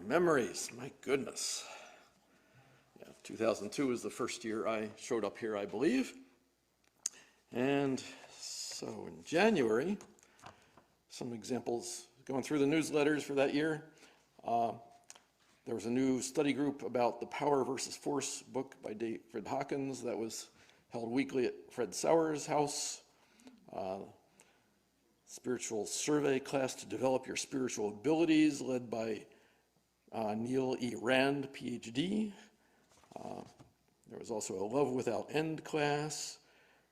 memories, my goodness. Yeah, 2002 is the first year I showed up here, I believe. And so in January, some examples going through the newsletters for that year. There was a new study group about the Power versus Force book by David Hawkins that was held weekly at Fred Sauer's house. Spiritual survey class to develop your spiritual abilities, led by Neil E. Rand, PhD. There was also a Love Without End class.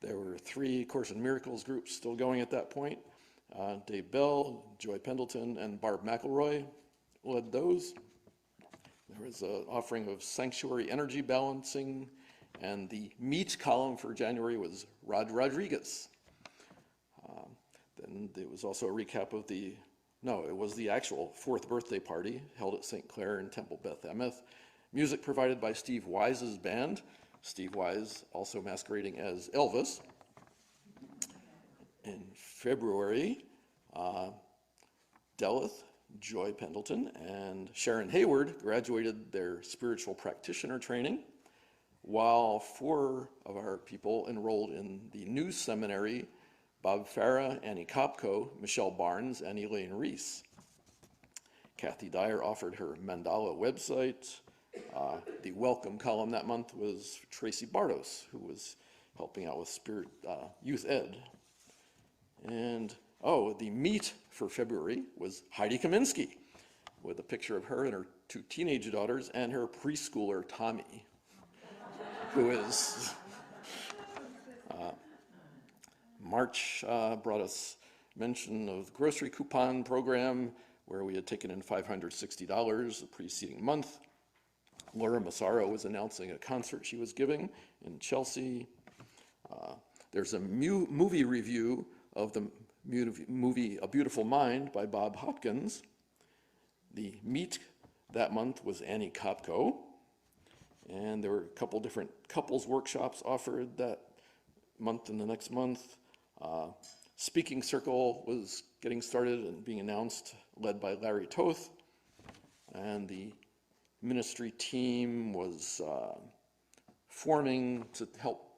There were 3 Course in Miracles groups still going at that point. Dave Bell, Joy Pendleton, and Barb McElroy led those. There was an offering of sanctuary energy balancing, and the meet column for January was Rod Rodriguez. Then there was also a recap of it was the actual 4th birthday party held at St. Clair in Temple Beth Emeth. Music provided by Steve Wise's band. Steve Wise also masquerading as Elvis. In February, Delith, Joy Pendleton, and Sharon Hayward graduated their spiritual practitioner training, while 4 of our people enrolled in the new seminary: Bob Farah, Annie Kopko, Michelle Barnes, and Elaine Reese. Kathy Dyer offered her mandala website. The welcome column that month was Tracy Bartos, who was helping out with Spirit Youth Ed. And the meet for February was Heidi Kaminsky, with a picture of her and her 2 teenage daughters and her preschooler Tommy, who is... March brought us mention of the grocery coupon program, where we had taken in $560 the preceding month. Laura Massaro was announcing a concert she was giving in Chelsea. There's a movie review of the movie A Beautiful Mind by Bob Hopkins. The meet that month was Annie Kopko, and there were a couple different couples workshops offered that month and the next month. Speaking Circle was getting started and being announced, led by Larry Toth, and the ministry team was forming to help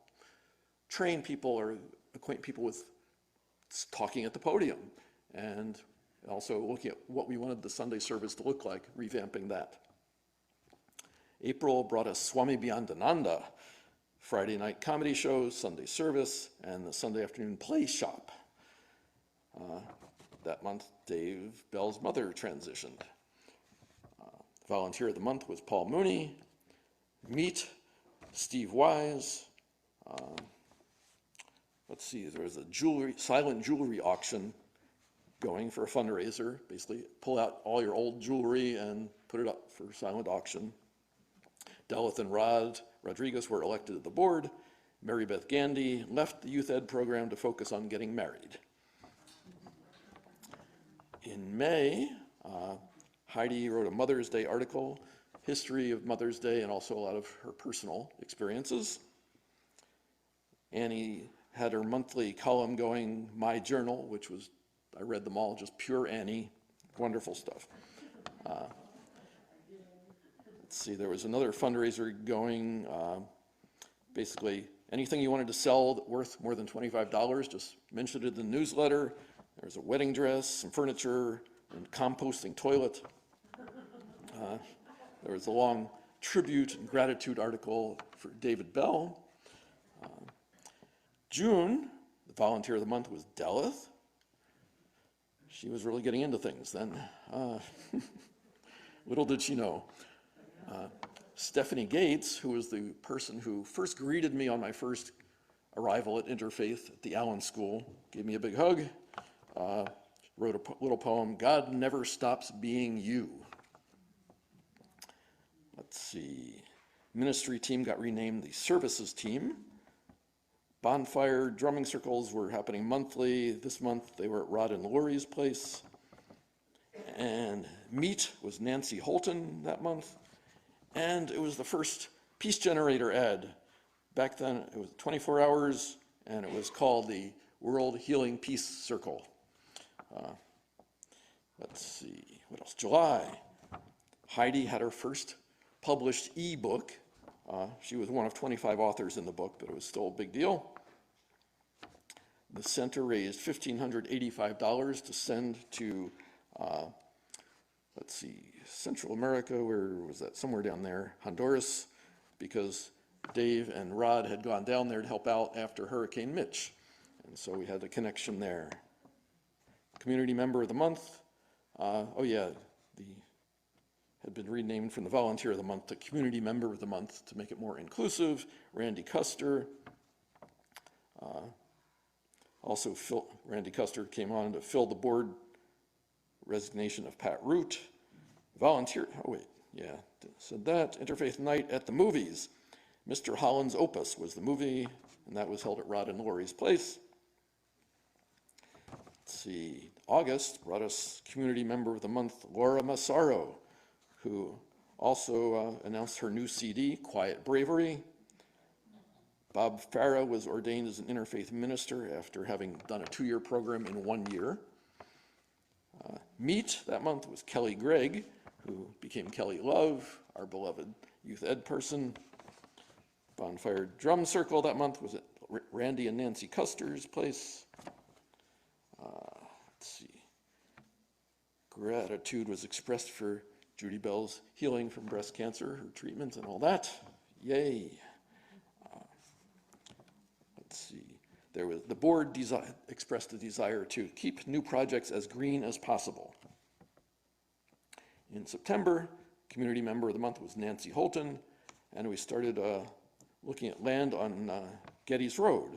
train people or acquaint people with talking at the podium, and also looking at what we wanted the Sunday service to look like, revamping that. April brought us Swami Byandananda, Friday night comedy shows, Sunday service, and the Sunday afternoon play shop. That month, Dave Bell's mother transitioned. Volunteer of the month was Paul Mooney. Meet, Steve Wise. Let's see, there was a silent jewelry auction going for a fundraiser. Basically, pull out all your old jewelry and put it up for silent auction. Delith and Rod Rodriguez were elected to the board. Mary Beth Gandy left the youth ed program to focus on getting married. In May, Heidi wrote a Mother's Day article, history of Mother's Day, and also a lot of her personal experiences. Annie had her monthly column going, My Journal, which was, I read them all, just pure Annie, wonderful stuff. Let's see, there was another fundraiser going, basically anything you wanted to sell worth more than $25, just mention it in the newsletter. There was a wedding dress, some furniture, and composting toilet. There was a long tribute and gratitude article for David Bell. June, the volunteer of the month was Delith. She was really getting into things then. Little did she know. Stephanie Gates, who was the person who first greeted me on my first arrival at Interfaith at the Allen School, gave me a big hug, wrote a little poem, God Never Stops Being You. Let's see, ministry team got renamed the services team. Bonfire drumming circles were happening monthly. This month they were at Rod and Lori's place. And Meet was Nancy Holton that month. And it was the first Peace Generator ad. Back then it was 24 hours, and it was called the World Healing Peace Circle. Let's see, what else? July, Heidi had her first published e-book. She was one of 25 authors in the book, but it was still a big deal. The center raised $1,585 to send to, let's see, Central America, where was that? Somewhere down there, Honduras, because Dave and Rod had gone down there to help out after Hurricane Mitch. And so we had a connection there. Community Member of the Month. Had been renamed from the Volunteer of the Month to Community Member of the Month to make it more inclusive. Randy Custer. Randy Custer came on to fill the board resignation of Pat Root. Volunteer, said that. Interfaith Night at the Movies. Mr. Holland's Opus was the movie, and that was held at Rod and Lori's place. Let's see, August brought us Community Member of the Month, Laura Massaro, who also announced her new CD, Quiet Bravery. Bob Farah was ordained as an interfaith minister after having done a 2-year program in 1 year. Meet that month was Kelly Gregg, who became Kelly Love, our beloved youth ed person. Bonfire Drum Circle that month was at Randy and Nancy Custer's place. Let's see. Gratitude was expressed for Judy Bell's healing from breast cancer, her treatment and all that. Yay. Let's see. The board expressed a desire to keep new projects as green as possible. In September, Community Member of the Month was Nancy Holton, and we started looking at land on Getty's Road.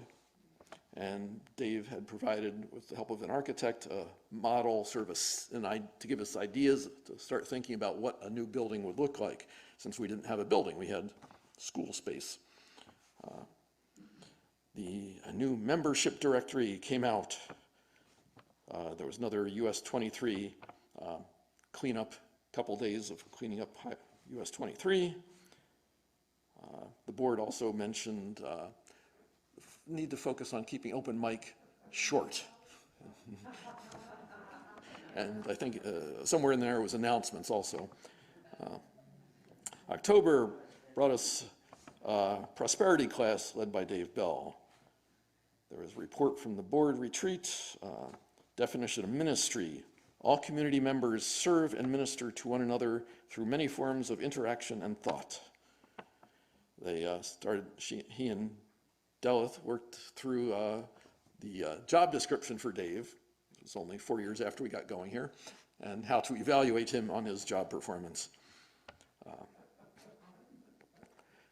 And Dave had provided, with the help of an architect, a model service to give us ideas to start thinking about what a new building would look like. Since we didn't have a building, we had school space. A new membership directory came out. There was another US 23 cleanup, couple days of cleaning up US 23. The board also mentioned need to focus on keeping open mic short. And I think somewhere in there was announcements also. October brought us prosperity class led by Dave Bell. There was a report from the board retreat, definition of ministry. All community members serve and minister to one another through many forms of interaction and thought. They he and Delith worked through the job description for Dave. It was only 4 years after we got going here, and how to evaluate him on his job performance.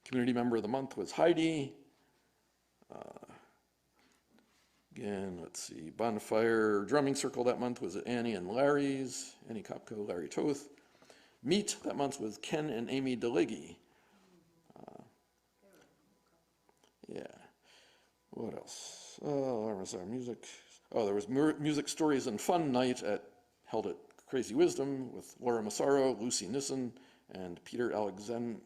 Community Member of the Month was Heidi. Again, let's see, Bonfire Drumming Circle that month was at Annie and Larry's, Annie Kopko, Larry Toth. Meet that month was Ken and Amy DeLiggy. What else? There was our music. There was Music Stories and Fun Night held at Crazy Wisdom with Laura Massaro, Lucy Nissen, and Peter Alexandrian.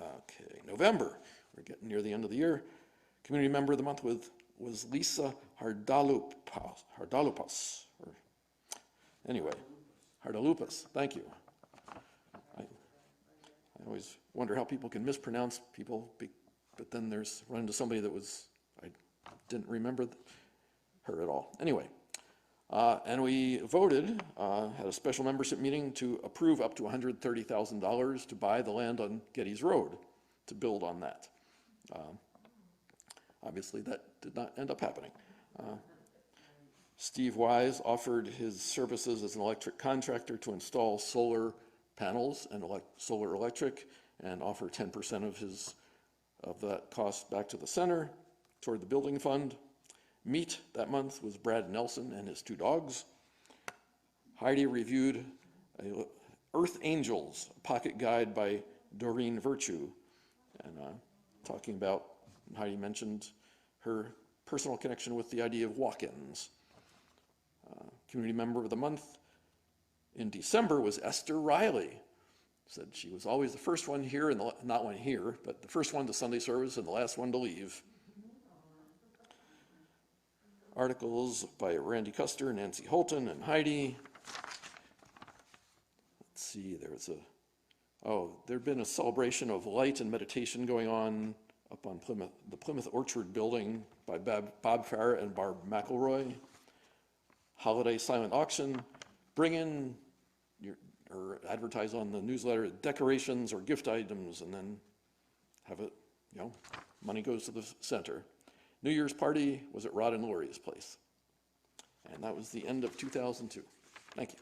Okay, November. We're getting near the end of the year. Community Member of the Month was Lisa Hardalupas. Hardalupas, thank you. I always wonder how people can mispronounce people, but then run into somebody I didn't remember her at all. Anyway, and we voted, had a special membership meeting to approve up to $130,000 to buy the land on Getty's Road to build on that. Obviously, that did not end up happening. Steve Wise offered his services as an electric contractor to install solar panels and solar electric, and offer 10% of that cost back to the center toward the building fund. Meet that month was Brad Nelson and his 2 dogs. Heidi reviewed Earth Angels, a pocket guide by Doreen Virtue, and talking about, Heidi mentioned her personal connection with the idea of walk-ins. Community Member of the Month in December was Esther Riley. Said she was always the first one here, and not one here, but the first one to Sunday service and the last one to leave. Articles by Randy Custer, Nancy Holton, and Heidi. see, there'd been a celebration of light and meditation going on up on the Plymouth Orchard building by Bob Farrah and Barb McElroy. Holiday silent auction, bring in or advertise on the newsletter decorations or gift items, and then have it, money goes to the center. New Year's party was at Rod and Lori's place. And that was the end of 2002. Thank you.